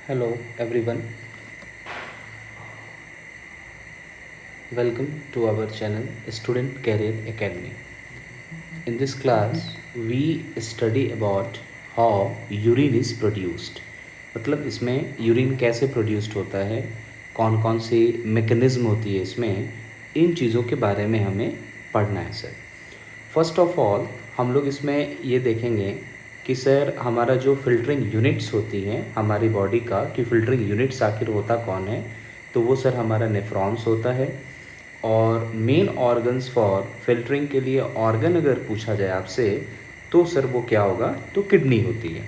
Hello everyone, welcome to our channel Student Career Academy. In this class, we study about how urine is produced. मतलब इसमें urine कैसे produced होता है, कौन कौन सी मैकेनिज्म होती है इसमें, इन चीज़ों के बारे में हमें पढ़ना है सर। फर्स्ट ऑफ ऑल हम लोग इसमें ये देखेंगे कि सर हमारा जो फ़िल्टरिंग यूनिट्स होती हैं हमारी बॉडी का, कि फ़िल्टरिंग यूनिट्स आखिर होता कौन है, तो वो सर हमारा नेफ्रॉन्स होता है। और मेन ऑर्गन्स फॉर फिल्टरिंग के लिए ऑर्गन अगर पूछा जाए आपसे तो सर वो क्या होगा, तो किडनी होती है।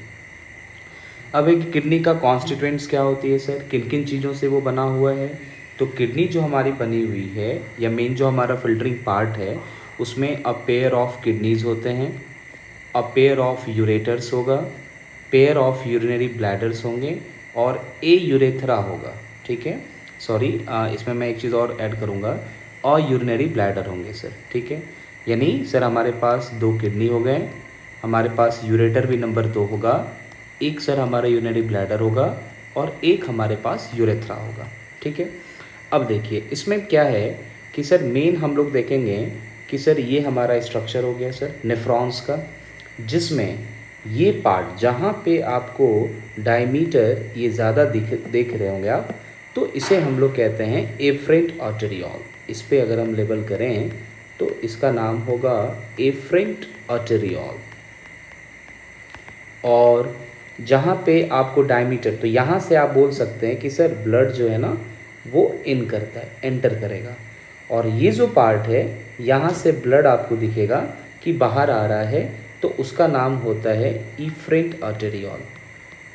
अब एक किडनी का कॉन्स्टिट्यूएंट्स क्या होती है सर, किन किन चीज़ों से वो बना हुआ है, तो किडनी जो हमारी बनी हुई है या मेन जो हमारा फिल्टरिंग पार्ट है उसमें अ पेयर ऑफ किडनीज होते हैं, अ पेयर ऑफ यूरेटर्स होगा, पेयर ऑफ यूरिनरी ब्लैडर्स होंगे और ए यूरेथ्रा होगा। ठीक है, सॉरी इसमें मैं एक चीज़ और ऐड करूँगा, और यूरिनरी ब्लैडर होंगे सर। ठीक है, यानी सर हमारे पास 2 किडनी हो गए, हमारे पास यूरेटर भी नंबर 2 होगा, एक सर हमारा यूरिनरी ब्लैडर होगा और एक हमारे पास यूरेथ्रा होगा। ठीक है, अब देखिए इसमें क्या है कि सर मेन हम लोग देखेंगे कि सर ये हमारा स्ट्रक्चर हो गया सर नेफ्रॉन्स का, जिसमें ये पार्ट जहाँ पे आपको डायमीटर ये ज़्यादा देख रहे होंगे आप, तो इसे हम लोग कहते हैं एफरेंट आर्टेरियोल। इस पे अगर हम लेबल करें तो इसका नाम होगा एफरेंट आर्टेरियोल। और जहाँ पे आपको डायमीटर, तो यहाँ से आप बोल सकते हैं कि सर ब्लड जो है ना वो इन करता है, एंटर करेगा, और ये जो पार्ट है यहाँ से ब्लड आपको दिखेगा कि बाहर आ रहा है, तो उसका नाम होता है इफरेंट आर्टेरियोल।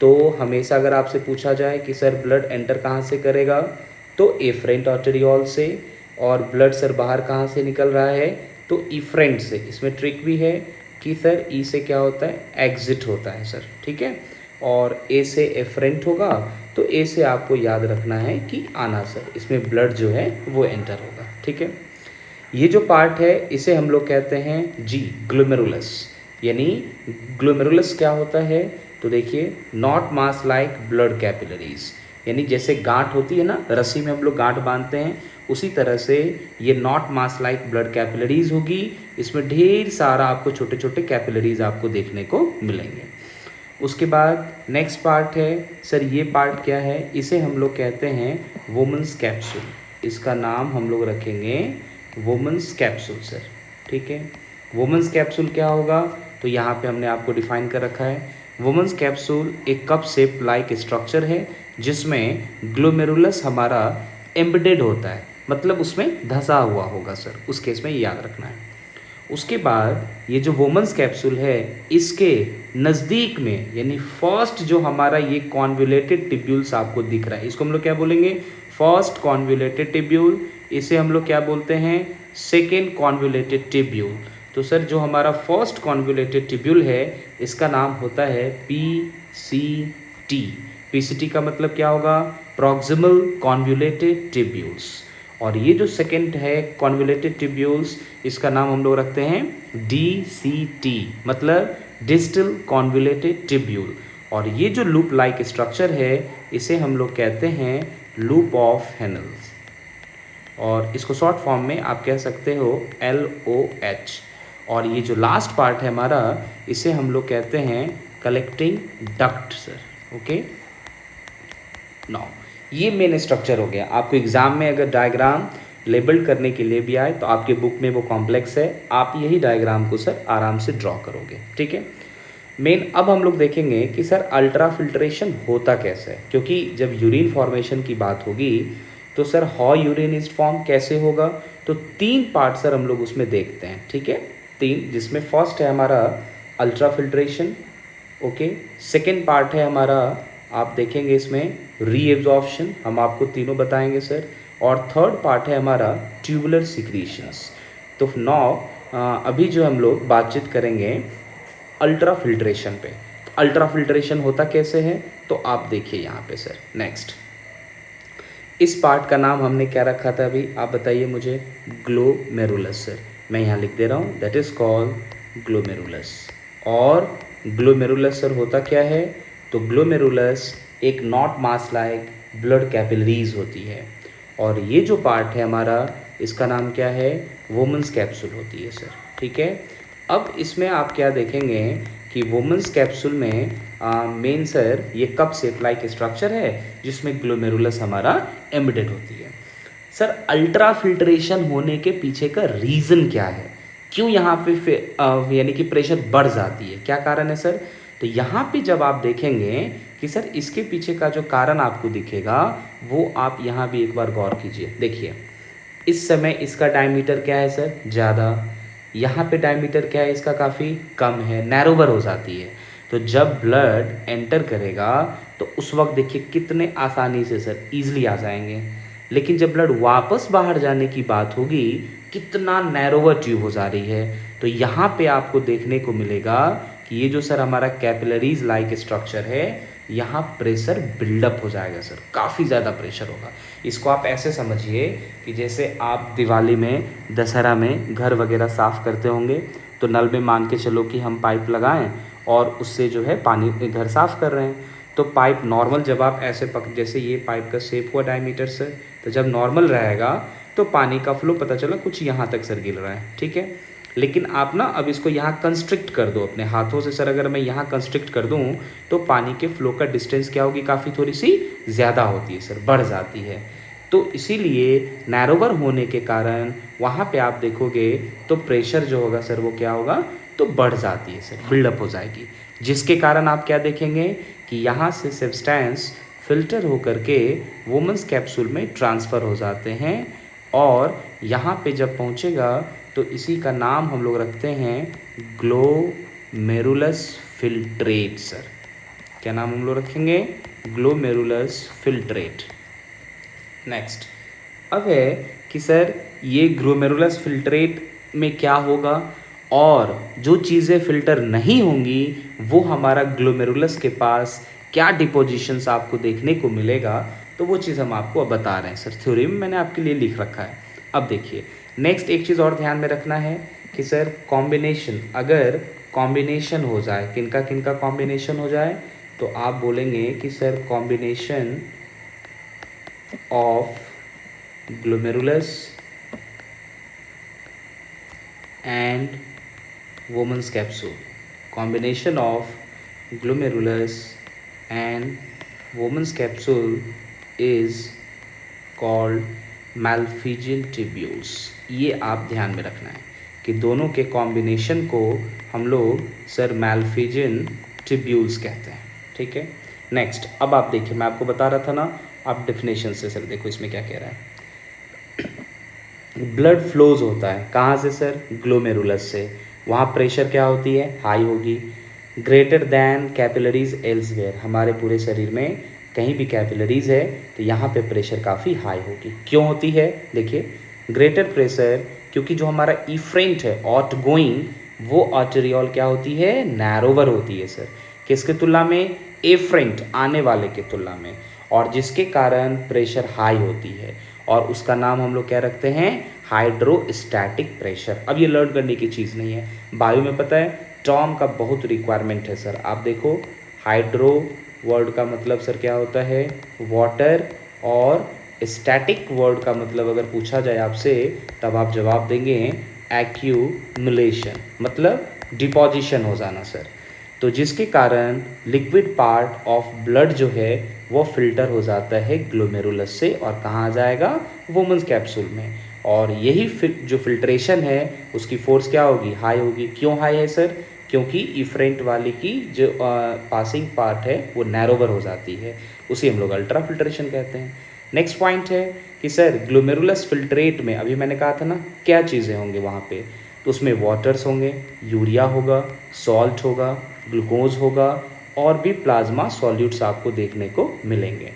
तो हमेशा अगर आपसे पूछा जाए कि सर ब्लड एंटर कहाँ से करेगा, तो एफरेंट आर्टेरियोल से, और ब्लड सर बाहर कहाँ से निकल रहा है, तो इफरेंट से। इसमें ट्रिक भी है कि सर ई से क्या होता है, एग्जिट होता है सर। ठीक है, और ए से एफरेंट होगा, तो ए से आपको याद रखना है कि आना सर, इसमें ब्लड जो है वो एंटर होगा। ठीक है, ये जो पार्ट है इसे हम लोग कहते हैं जी ग्लोमेरुलस। यानी ग्लोमेरुलस क्या होता है, तो देखिए not mass like blood capillaries, यानी जैसे गांठ होती है ना, रस्सी में हम लोग गांठ बांधते हैं, उसी तरह से ये not mass like blood capillaries होगी। इसमें ढेर सारा आपको छोटे छोटे कैपिलरीज आपको देखने को मिलेंगे। उसके बाद नेक्स्ट पार्ट है सर, ये पार्ट क्या है, इसे हम लोग कहते हैं वुमेन्स कैप्सूल। इसका नाम हम लोग रखेंगे वुमेन्स कैप्सूल सर। ठीक है, वुमेन्स कैप्सूल क्या होगा, तो यहाँ पे हमने आपको डिफाइन कर रखा है। वुमेन्स कैप्सूल एक कप शेप लाइक स्ट्रक्चर है जिसमें ग्लोमेरुलस हमारा एम्बेडेड होता है, मतलब उसमें धंसा हुआ होगा सर, उस केस में याद रखना है। उसके बाद ये जो वुमेन्स कैप्सूल है इसके नज़दीक में, यानी फर्स्ट जो हमारा ये कॉन्वुलेटेड टिब्यूल्स आपको दिख रहा है, इसको हम लोग क्या बोलेंगे, फर्स्ट कॉन्वुलेटेड टिब्यूल। इसे हम लोग क्या बोलते हैं, सेकेंड कॉन्वुलेटेड टिब्यूल। तो सर जो हमारा फर्स्ट कॉन्वुलेटेड टिब्यूल है इसका नाम होता है PCT। PCT का मतलब क्या होगा, प्रॉक्सिमल कॉन्वुलेटेड टिब्यूल्स। और ये जो सेकेंड है कॉन्वुलेटेड टिब्यूल्स, इसका नाम हम लोग रखते हैं DCT, मतलब डिस्टल कॉन्वुलेटेड टिब्यूल। और ये जो लूप लाइक स्ट्रक्चर है इसे हम लोग कहते हैं लूप ऑफ हेनल्स, और इसको शॉर्ट फॉर्म में आप कह सकते हो LOH। और ये जो लास्ट पार्ट है हमारा, इसे हम लोग कहते हैं collecting duct sir. Okay, now ये मेन स्ट्रक्चर हो गया। आपको एग्जाम में अगर डायग्राम लेबल करने के लिए भी आए तो आपके बुक में वो कॉम्प्लेक्स है, आप यही डायग्राम को सर आराम से ड्रॉ करोगे। ठीक है, मेन अब हम लोग देखेंगे कि सर अल्ट्रा फिल्ट्रेशन होता कैसे है, क्योंकि जब यूरिन फॉर्मेशन की बात होगी तो sir how urine is form कैसे होगा, तो 3 पार्ट सर हम लोग उसमें देखते हैं। ठीक है, 3, जिसमें फर्स्ट है हमारा ultra filtration. Okay, second part है हमारा, आप देखेंगे इसमें रीएब्जॉर्प्शन, हम आपको तीनों बताएंगे सर। और थर्ड पार्ट है हमारा ट्यूबुलर सिक्रीशंस। तो नाउ अभी जो हम लोग बातचीत करेंगे अल्ट्रा फिल्ट्रेशन पे। अल्ट्रा फिल्ट्रेशन होता कैसे है, तो आप देखिए यहाँ पे सर। नेक्स्ट, इस पार्ट का नाम हमने क्या रखा था अभी, आप बताइए मुझे, ग्लोमेरुलस सर। मैं यहाँ लिख दे रहा हूँ, दैट इज कॉल्ड ग्लोमेरुलस। और ग्लोमेरुलस सर होता क्या है, तो ग्लोमेरुलस एक not mass like blood capillaries होती है, और ये जो पार्ट है हमारा, इसका नाम क्या है, वुमेन्स कैप्सूल होती है सर। ठीक है, अब इसमें आप क्या देखेंगे कि वुमेन्स कैप्सूल में मेन सर ये कप शेप लाइक स्ट्रक्चर है जिसमें ग्लोमेरुलस हमारा एम्बेडेड होती है। सर अल्ट्रा फिल्ट्रेशन होने के पीछे का रीज़न क्या है, क्यों यहाँ पे यानी कि प्रेशर बढ़ जाती है, क्या कारण है सर? तो यहाँ पे जब आप देखेंगे कि सर इसके पीछे का जो कारण आपको दिखेगा वो आप यहाँ भी एक बार गौर कीजिए। देखिए इस समय इसका डायमीटर क्या है सर, ज़्यादा, यहाँ पे डायमीटर क्या है इसका, काफ़ी कम है, नैरोवर हो जाती है। तो जब ब्लड एंटर करेगा तो उस वक्त देखिए कितने आसानी से सर ईजिली आ जाएंगे, लेकिन जब ब्लड वापस बाहर जाने की बात होगी कितना नैरोवर ट्यूब हो जा रही है। तो यहाँ पे आपको देखने को मिलेगा कि ये जो सर हमारा कैपिलरीज लाइक स्ट्रक्चर है, यहाँ प्रेशर बिल्डअप हो जाएगा सर, काफ़ी ज़्यादा प्रेशर होगा। इसको आप ऐसे समझिए कि जैसे आप दिवाली में, दशहरा में घर वगैरह साफ़ करते होंगे तो नल में मान के चलो कि हम पाइप लगाएं और उससे जो है पानी घर साफ़ कर रहे हैं, तो पाइप नॉर्मल जब आप ऐसे जैसे ये पाइप का शेप हुआ डायमीटर सर, तो जब नॉर्मल रहेगा तो पानी का फ्लो पता चला कुछ यहाँ तक सर गिर रहा है। ठीक है, लेकिन आप ना अब इसको यहाँ कंस्ट्रिक्ट कर दो अपने हाथों से सर, अगर मैं यहाँ कंस्ट्रिक्ट कर दूँ तो पानी के फ्लो का डिस्टेंस क्या होगी, काफ़ी थोड़ी सी ज़्यादा होती है सर, बढ़ जाती है। तो इसीलिए नैरोवर होने के कारण वहाँ पे आप देखोगे तो प्रेशर जो होगा सर वो क्या होगा, तो बढ़ जाती है सर, बिल्डअप हो जाएगी, जिसके कारण आप क्या देखेंगे कि यहाँ से सब्सटेंस फिल्टर होकर के वुमेन्स कैप्सूल में ट्रांसफ़र हो जाते हैं, और यहाँ पे जब पहुँचेगा तो इसी का नाम हम लोग रखते हैं ग्लोमेरुलस फिल्ट्रेट सर। क्या नाम हम लोग रखेंगे, ग्लोमेरुलस फिल्ट्रेट। नेक्स्ट अब है कि सर ये ग्लोमेरुलस फिल्ट्रेट में क्या होगा, और जो चीज़ें फिल्टर नहीं होंगी वो हमारा ग्लोमेरुलस के पास क्या डिपोजिशंस आपको देखने को मिलेगा, तो वो चीज़ हम आपको अब बता रहे हैं सर, थ्योरी में मैंने आपके लिए लिख रखा है। अब देखिए नेक्स्ट एक चीज़ और ध्यान में रखना है कि सर कॉम्बिनेशन, अगर कॉम्बिनेशन हो जाए, किनका किनका कॉम्बिनेशन हो जाए, तो आप बोलेंगे कि sir combination of glomerulus and Bowman's capsule, combination of glomerulus and Bowman's capsule is called Malpighian tubules. ये आप ध्यान में रखना है कि दोनों के कॉम्बिनेशन को हम लोग सर मैल्फिजियन ट्यूब्यूल्स कहते हैं। ठीक है, नेक्स्ट अब आप देखिए, मैं आपको बता रहा था ना, आप डेफिनेशन से सर देखो इसमें क्या कह रहा है। ब्लड फ्लोज होता है कहाँ से सर, ग्लोमेरुलस से, वहाँ प्रेशर क्या होती है, हाई होगी, ग्रेटर दैन कैपिलरीज एल्सवेयर, हमारे पूरे शरीर में कहीं भी कैपिलरीज है तो यहाँ पे प्रेशर काफ़ी हाई होगी। क्यों होती है, देखिए ग्रेटर प्रेशर, क्योंकि जो हमारा इफ्रेंट है आउट गोइंग, वो आर्टेरियोल क्या होती है, नैरोवर होती है सर, किसके तुलना में, एफ्रेंट आने वाले के तुलना में, और जिसके कारण प्रेशर हाई होती है, और उसका नाम हम लोग क्या रखते हैं, हाइड्रोस्टैटिक प्रेशर। अब ये लर्न करने की चीज़ नहीं है, बायो में पता है टर्म का बहुत रिक्वायरमेंट है सर। आप देखो हाइड्रो वर्ड का मतलब सर क्या होता है, वाटर, और स्टैटिक वर्ड का मतलब अगर पूछा जाए आपसे तब आप जवाब देंगे एक्यूमुलेशन, मतलब डिपोजिशन हो जाना सर। तो जिसके कारण लिक्विड पार्ट ऑफ ब्लड जो है वो फिल्टर हो जाता है ग्लोमेरुलस से, और कहाँ आ जाएगा, वुमेन्स कैप्सूल में, और यही जो फिल्ट्रेशन है उसकी फोर्स क्या होगी, हाई होगी। क्यों हाई है सर, क्योंकि इफ्रेंट वाली की जो पासिंग पार्ट है वो नैरोवर हो जाती है, उसे हम लोग अल्ट्रा फिल्ट्रेशन कहते हैं। नेक्स्ट पॉइंट है कि सर ग्लोमेरुलस फिल्ट्रेट में अभी मैंने कहा था ना क्या चीज़ें होंगे वहाँ पे, तो उसमें वाटर्स होंगे, यूरिया होगा, सॉल्ट होगा, ग्लूकोज होगा, और भी प्लाज्मा सॉल्यूट्स आपको देखने को मिलेंगे।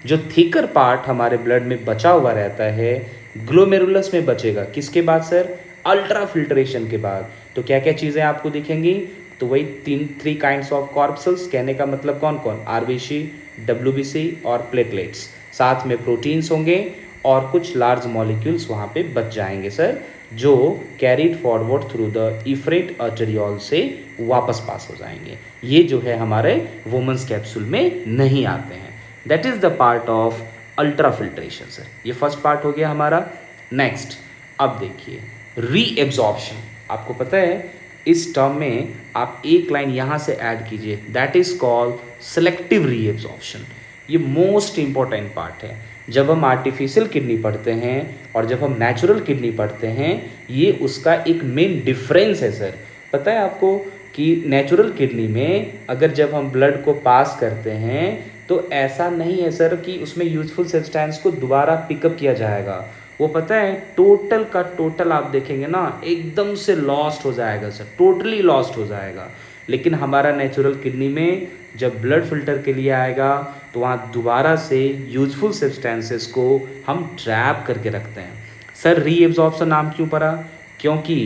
जो थिकर पार्ट हमारे ब्लड में बचा हुआ रहता है ग्लोमेरुलस में बचेगा किसके बाद सर, अल्ट्रा फिल्ट्रेशन के बाद। तो क्या क्या चीज़ें आपको दिखेंगी, तो वही थ्री काइंड्स ऑफ कॉर्पसल्स, कहने का मतलब कौन कौन, आरबीसी, डब्ल्यूबीसी और प्लेटलेट्स, साथ में प्रोटीन्स होंगे और कुछ लार्ज मॉलिक्यूल्स वहाँ पे बच जाएंगे सर, जो carried forward through the efferent arteriole से वापस पास हो जाएंगे। ये जो है हमारे वुमेन्स कैप्सूल में नहीं आते हैं। That is the part of ultra filtration sir. ये फर्स्ट पार्ट हो गया हमारा। नेक्स्ट अब देखिए रीएब्जॉर्प्शन। आपको पता है इस टर्म में आप एक लाइन यहाँ से ऐड कीजिए, that is called selective reabsorption. ये मोस्ट इंपॉर्टेंट पार्ट है। जब हम आर्टिफिशियल किडनी पढ़ते हैं और जब हम नेचुरल किडनी पढ़ते हैं, ये उसका एक मेन डिफरेंस है सर। पता है आपको कि नेचुरल किडनी में अगर जब हम ब्लड को पास करते हैं तो ऐसा नहीं है सर कि उसमें यूजफुल सब्सटेंस को दोबारा पिकअप किया जाएगा। वो पता है टोटल का टोटल आप देखेंगे ना एकदम से लॉस्ट हो जाएगा सर, टोटली लॉस्ट हो जाएगा। लेकिन हमारा नेचुरल किडनी में जब ब्लड फिल्टर के लिए आएगा तो वहाँ दोबारा से यूजफुल सब्सटेंसेस को हम ट्रैप करके रखते हैं। सर रीएब्जॉर्प्शन नाम क्यों पड़ा? क्योंकि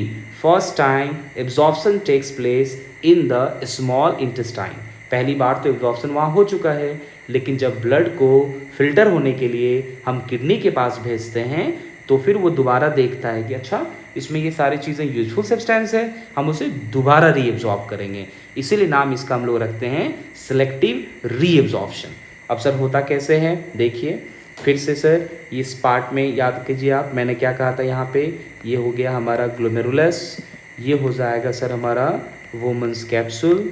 first time absorption takes place in the small intestine. पहली बार तो एब्जॉर्प्शन वहाँ हो चुका है, लेकिन जब ब्लड को फिल्टर होने के लिए हम किडनी के पास भेजते हैं तो फिर वो दोबारा देखता है कि अच्छा इसमें ये सारी चीज़ें यूजफुल सब्सटेंस है, हम उसे दोबारा रीएब्जॉर्ब करेंगे। इसीलिए नाम इसका हम लोग रखते हैं सिलेक्टिव रीएब्जॉर्प्शन। अब सर होता कैसे है देखिए फिर से सर, इस पार्ट में याद कीजिए आप, मैंने क्या कहा था यहाँ पे, ये हो गया हमारा ग्लोमेरुलस, ये हो जाएगा सर हमारा वुमेन्स कैप्सूल,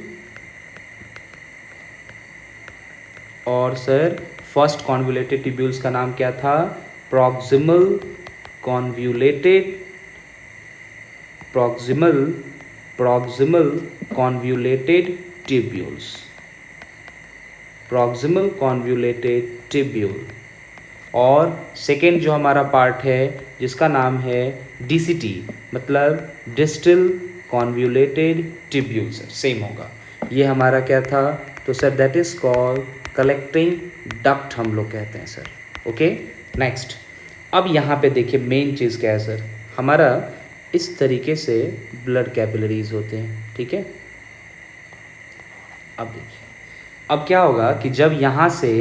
और सर फर्स्ट कॉन्वुलेटेड ट्यूब्यूल्स का नाम क्या था? Proximal convoluted tubules, proximal convoluted tubule. और सेकेंड जो हमारा पार्ट है जिसका नाम है DCT, मतलब distal convoluted tubule sir, same होगा। ये हमारा क्या था? तो sir that is called collecting duct हम लोग कहते हैं सर। ओके नेक्स्ट, अब यहाँ पे देखिए मेन चीज़ क्या है सर, हमारा इस तरीके से ब्लड कैपिलरीज होते हैं, ठीक है। अब देखिए अब क्या होगा कि जब यहाँ से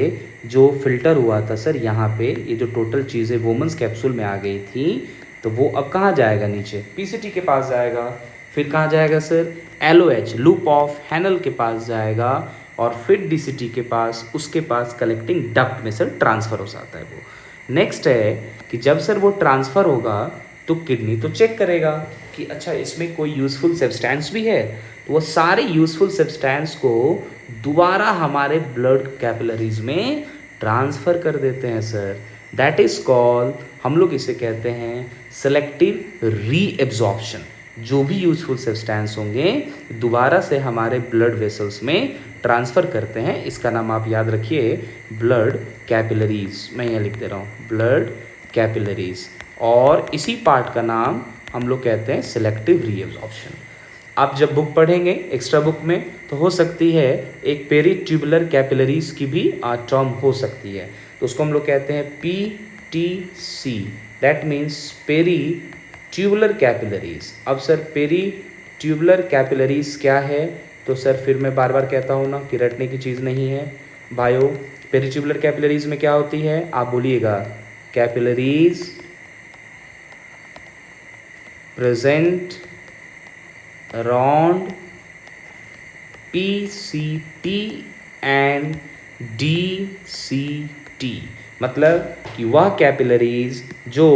जो फिल्टर हुआ था सर, यहाँ पे ये जो टोटल चीज़ें वुमेन्स कैप्सूल में आ गई थी, तो वो अब कहाँ जाएगा? नीचे PCT के पास जाएगा। फिर कहाँ जाएगा sir? LOH loop of Henle के पास जाएगा, और फिर DCT के पास, उसके पास कलेक्टिंग डक्ट में सर ट्रांसफ़र हो जाता है वो। नेक्स्ट है कि जब सर वो ट्रांसफ़र होगा तो किडनी तो चेक करेगा कि अच्छा इसमें कोई यूज़फुल सब्सटेंस भी है, तो वो सारे यूज़फुल सब्सटेंस को दोबारा हमारे ब्लड कैपिलरीज में ट्रांसफ़र कर देते हैं सर। दैट इज़ कॉल्ड, हम लोग इसे कहते हैं सेलेक्टिव रीएब्जॉर्प्शन। जो भी यूजफुल सब्सटेंस होंगे दोबारा से हमारे ब्लड वेसल्स में ट्रांसफ़र करते हैं। इसका नाम आप याद रखिए ब्लड कैपिलरीज। मैं यहाँ लिख दे रहा हूँ ब्लड कैपिलरीज, और इसी पार्ट का नाम हम लोग कहते हैं सिलेक्टिव रीएब्जॉर्प्शन। आप जब बुक पढ़ेंगे एक्स्ट्रा बुक में तो हो सकती है एक पेरीट्यूबुलर कैपिलरीज की भी टर्म हो सकती है, तो उसको हम लोग कहते हैं PTC, that means peri tubular capillaries. अब सर पेरीट्यूबुलर कैपिलरीज क्या है? तो सर फिर मैं बार बार कहता हूँ ना कि रटने की चीज़ नहीं है भाइयों। पेरीट्यूबुलर कैपिलरीज में क्या होती है आप बोलिएगा? Capillaries present around PCT and DCT, मतलब कि वह कैपिलरीज जो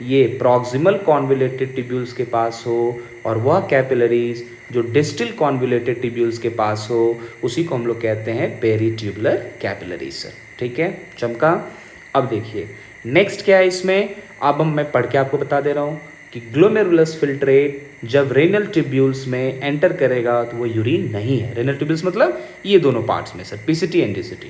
ये प्रॉक्सिमल कॉन्वुलेटेड ट्यूब्यूल्स के पास हो, और वह कैपिलरीज जो डिस्टल कॉन्वुलेटेड ट्यूब्यूल्स के पास हो, उसी को हम लोग कहते हैं पेरीट्यूबुलर कैपिलरीज सर। ठीक है, चमका। अब देखिए नेक्स्ट क्या है इसमें, अब मैं पढ़ के आपको बता दे रहा हूँ कि ग्लोमेरुलस फिल्ट्रेट जब रेनल ट्यूब्यूल्स में एंटर करेगा तो वो यूरिन नहीं है। रेनल ट्यूब्यूल्स मतलब ये दोनों पार्ट्स में सर, PCT एंड DCT।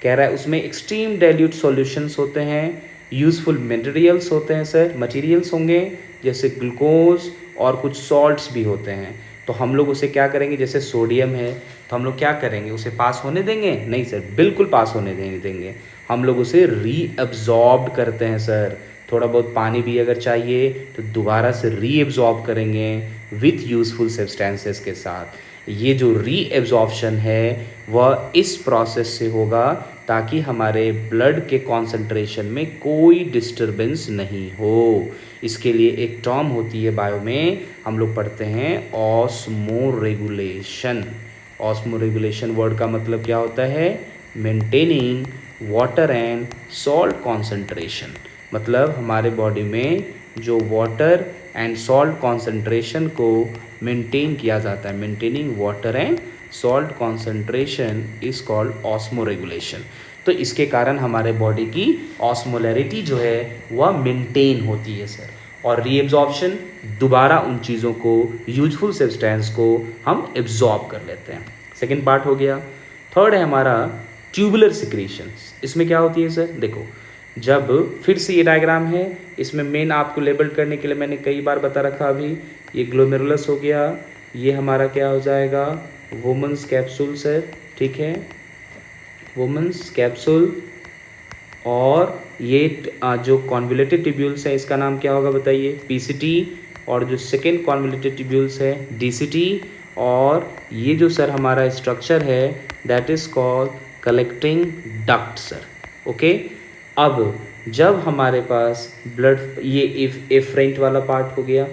कह रहा है उसमें एक्सट्रीम डाइल्यूट सॉल्यूशंस होते हैं, यूजफुल मटेरियल्स होते हैं सर, मटेरियल्स होंगे जैसे ग्लूकोज और कुछ सॉल्ट्स भी होते हैं। तो हम लोग उसे क्या करेंगे, जैसे सोडियम है तो हम लोग क्या करेंगे, उसे पास होने देंगे? नहीं सर, बिल्कुल पास होने देंगे। हम लोग उसे रीअब्जॉर्ब करते हैं सर। थोड़ा बहुत पानी भी अगर चाहिए तो दोबारा से रीअब्जॉर्ब करेंगे विथ यूजफुल सब्सटेंसेस के साथ। ये जो रीएब्जॉर्प्शन है वह इस प्रोसेस से होगा ताकि हमारे ब्लड के कॉन्सेंट्रेशन में कोई डिस्टरबेंस नहीं हो। इसके लिए एक टर्म होती है बायो में, हम लोग पढ़ते हैं ऑस्मोरेगुलेशन। ऑस्मोरेगुलेशन वर्ड का मतलब क्या होता है? Maintaining water and salt concentration. मतलब हमारे बॉडी में जो वाटर एंड सॉल्ट कॉन्सेंट्रेशन को मेंटेन किया जाता है, maintaining water and salt concentration is called osmoregulation. तो इसके कारण हमारे बॉडी की ऑस्मोलैरिटी जो है वह मेंटेन होती है सर। और रीएब्जॉर्प्शन, दोबारा उन चीज़ों को, यूजफुल सब्सटेंस को हम एब्जॉर्ब कर लेते हैं। सेकेंड पार्ट हो गया। थर्ड है हमारा ट्यूबुलर सिक्रीशंस। इसमें क्या होती है सर? देखो, जब फिर से ये डायग्राम है, इसमें मेन आपको लेबल करने के लिए मैंने कई बार बता रखा। अभी ये ग्लोमेरुलस हो गया, ये हमारा क्या हो जाएगा? वुमेन्स कैप्सूल सर, ठीक है, वुमेन्स कैप्सूल। और ये जो कॉन्वोल्यूटेड ट्यूब्यूल्स है इसका नाम क्या होगा बताइए? पीसीटी। और जो सेकेंड कॉन्वोल्यूटेड ट्यूब्यूल्स है डीसीटी। और ये जो सर हमारा स्ट्रक्चर है that is called collecting duct sir. Okay, अब जब हमारे पास ब्लड, ये एफरेंट वाला पार्ट हो गया,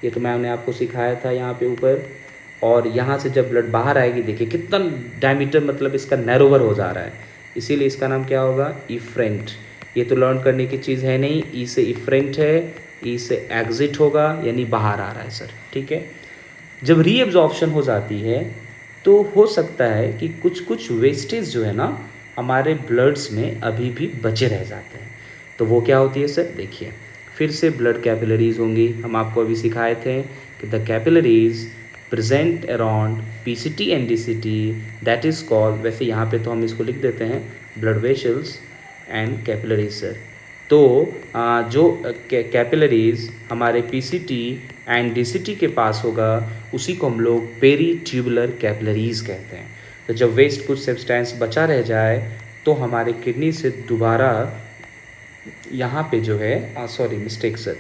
ये तो मैंने आपको सिखाया था यहाँ पे ऊपर। और यहाँ से जब ब्लड बाहर आएगी, देखिए कितना डायमीटर, मतलब इसका नैरोवर हो जा रहा है, इसीलिए इसका नाम क्या होगा? इफ्रेंट। ये तो लर्न करने की चीज़ है नहीं, ई से इफ्रेंट है, ई से एग्जिट होगा, यानी बाहर आ रहा है सर, ठीक है। जब रीएब्जॉर्प्शन हो जाती है तो हो सकता है कि कुछ कुछ वेस्टेज जो है ना हमारे ब्लड्स में अभी भी बचे रह जाते हैं। तो वो क्या होती है सर? देखिए, फिर से ब्लड कैपिलरीज होंगी। हम आपको अभी सिखाए थे कि the capillaries present around PCT and DCT that is called, वैसे यहाँ पे तो हम इसको लिख देते हैं blood vessels and capillaries sir. तो जो कैपिलरीज हमारे पीसीटी एंड डीसीटी के पास होगा उसी को हम लोग पेरी ट्यूबुलर कैपिलरीज कहते हैं। तो जब वेस्ट कुछ सब्सटेंस बचा रह जाए तो हमारे किडनी से दोबारा यहाँ पे जो है, sorry mistake sir,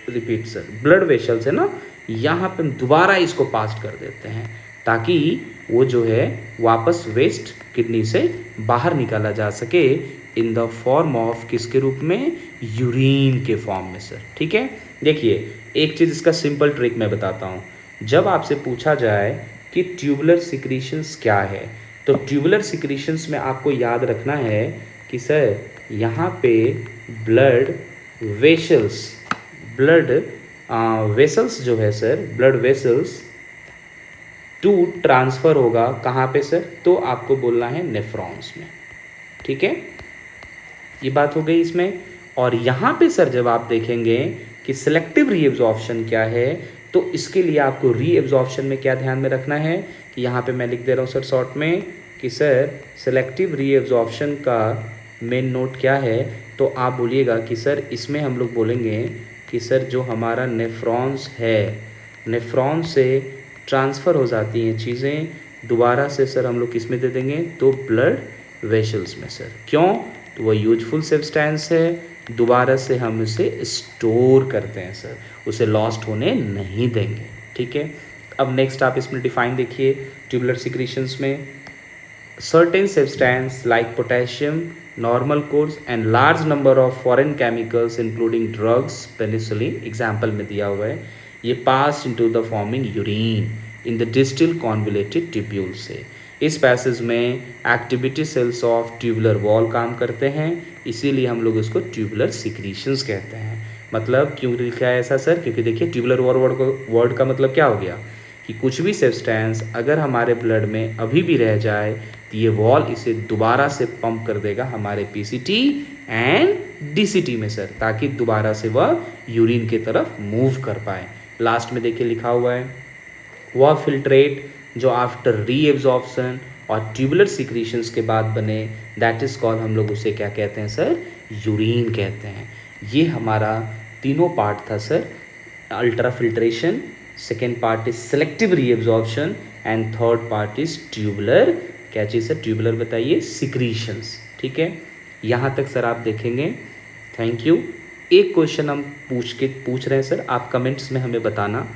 repeat sir, blood vessels है ना, यहाँ पे हम दोबारा इसको पास कर देते हैं ताकि वो जो है वापस वेस्ट किडनी से बाहर निकाला जा सके इन द फॉर्म ऑफ, किसके रूप में? यूरिन के फॉर्म में सर, ठीक है। देखिए, एक चीज़ इसका सिंपल ट्रिक मैं बताता हूँ। जब आपसे पूछा जाए कि ट्यूबुलर सिक्रीशंस क्या है, तो ट्यूबुलर सिक्रीशंस में आपको याद रखना है कि सर यहाँ पे ब्लड वेसल्स, ब्लड वेसल्स जो है sir, blood vessels to transfer होगा कहाँ पे सर? तो आपको बोलना है नेफ्रॉन्स में, ठीक है, ये बात हो गई इसमें। और यहाँ पे सर जब आप देखेंगे कि सिलेक्टिव रीएब्जॉर्प्शन क्या है, तो इसके लिए आपको रीएब्जॉर्प्शन में क्या ध्यान में रखना है कि यहाँ पे मैं लिख दे रहा हूँ सर शॉर्ट में कि सर सिलेक्टिव रीएब्जॉर्प्शन का मेन नोट क्या है। तो आप बोलिएगा कि सर इसमें हम लोग बोलेंगे कि सर जो हमारा नेफ्रॉन्स है, नेफ्रॉन से ट्रांसफ़र हो जाती हैं चीज़ें दोबारा से सर हम लोग किस में दे देंगे? तो ब्लड वेसल्स में सर। क्यों? तो वह यूजफुल सब्सटेंस है, दोबारा से हम उसे स्टोर करते हैं सर, उसे लॉस्ट होने नहीं देंगे, ठीक है। अब नेक्स्ट आप इसमें डिफाइन देखिए ट्यूबुलर सिक्रीशंस में, certain substances like potassium, normal course and large number of foreign chemicals including drugs, penicillin example में दिया हुआ है, ये pass into the forming urine in the distal convoluted tubule से। इस पैसेज में activity cells of tubular wall काम करते हैं, इसीलिए हम लोग इसको ट्यूबुलर सिक्रीशंस कहते हैं। मतलब क्यों लिखा है ऐसा सर? क्योंकि देखिए ट्यूबुलर वर्ड का मतलब क्या हो गया कि कुछ भी सब्सटेंस अगर हमारे ब्लड में अभी भी रह जाए तो ये वॉल इसे दोबारा से पंप कर देगा हमारे पीसीटी एंड डीसीटी में सर, ताकि दोबारा से वह यूरिन की तरफ मूव कर पाए। लास्ट में देखिए लिखा हुआ है वह फिल्ट्रेट जो आफ्टर रीएब्जॉर्प्शन और ट्यूबुलर सिक्रीशंस के बाद बने, दैट इज कॉल्ड, हम लोग उसे क्या कहते हैं सर? यूरिन कहते हैं। ये हमारा तीनों पार्ट था sir, ultra filtration, second part is selective reabsorption and third part is tubular, क्या चीज़ सर? ट्यूबुलर बताइए, सिक्रीशंस, ठीक है। यहाँ तक सर आप देखेंगे। Thank you. एक क्वेश्चन हम पूछ रहे हैं सर, आप कमेंट्स में हमें बताना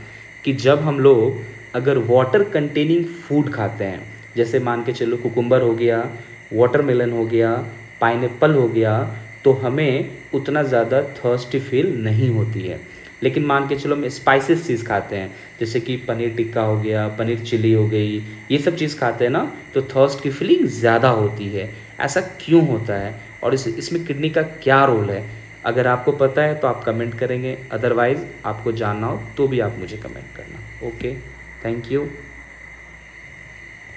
कि जब हम लोग अगर वाटर कंटेनिंग फूड खाते हैं, जैसे मान के चलो कुकुम्बर हो गया, वाटरमेलन हो गया, पाइनएप्पल हो गया, तो हमें उतना ज़्यादा थर्स्टी फील नहीं होती है। लेकिन मान के चलो हम स्पाइसेस चीज़ खाते हैं, जैसे कि पनीर टिक्का हो गया, पनीर चिली हो गई, ये सब चीज़ खाते हैं ना, तो थर्स्ट की फीलिंग ज़्यादा होती है। ऐसा क्यों होता है और इसमें किडनी का क्या रोल है? अगर आपको पता है तो आप कमेंट करेंगे, अदरवाइज़ आपको जानना हो तो भी आप मुझे कमेंट करना। Okay, thank you.